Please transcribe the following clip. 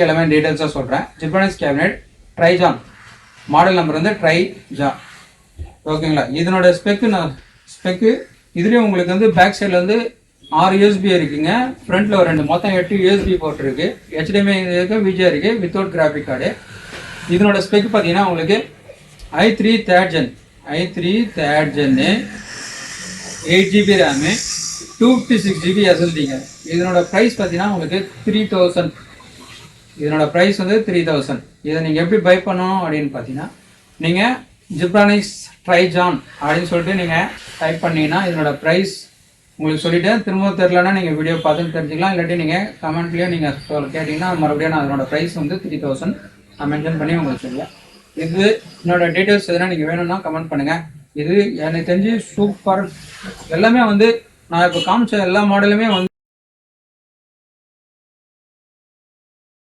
எல்லாமே டீட்டெயில்ஸாக சொல்கிறேன். ஜிப்பானீஸ் cabinet ட்ரைஜான், model number வந்து ட்ரைஜான். ஓகேங்களா. இதனோட ஸ்பெக்கு இதுலேயும் உங்களுக்கு வந்து பேக் சைடில் வந்து 6 USB இருக்குங்க. ஃப்ரண்ட்டில் ஒரு 2 மொத்தம் 8 USB போட்டிருக்கு. HDMI இருக்குது, விஜே இருக்குது, வித்தவுட் கிராஃபிக் கார்டு. இதனோட ஸ்பெக் பார்த்தீங்கன்னா உங்களுக்கு i3 3rd gen 8GB RAM, 256GB SSDங்க. இதனோட ப்ரைஸ் பார்த்தீங்கன்னா உங்களுக்கு 3000. இதனோட ப்ரைஸ் வந்து 3000. இதை நீங்கள் எப்படி பை பண்ணணும் அப்படின்னு பார்த்தீங்கன்னா, நீங்கள் ஜிப்ரானிக்ஸ் ட்ரைஜான் அப்படின்னு சொல்லிட்டு நீங்கள் டைப் பண்ணிங்கன்னா இதனோட ப்ரைஸ் உங்களுக்கு சொல்லிவிட்டு திரும்ப தெரிலனா நீங்கள் வீடியோ பார்த்து தெரிஞ்சுக்கலாம். இல்லாட்டி நீங்கள் கமெண்ட்லேயும் நீங்கள் கேட்டிங்கன்னா மறுபடியும் நான் அதனோட ப்ரைஸ் வந்து 3000 நான் மென்ஷன் பண்ணி உங்களுக்கு சொல்லுவேன். இது என்னோட டீட்டெயில்ஸ் எதனா நீங்கள் வேணும்னா கமெண்ட் பண்ணுங்கள். இது எனக்கு தெரிஞ்சு சூப்பர். எல்லாமே வந்து நான் இப்போ காமிச்ச எல்லா மாடலுமே வந்து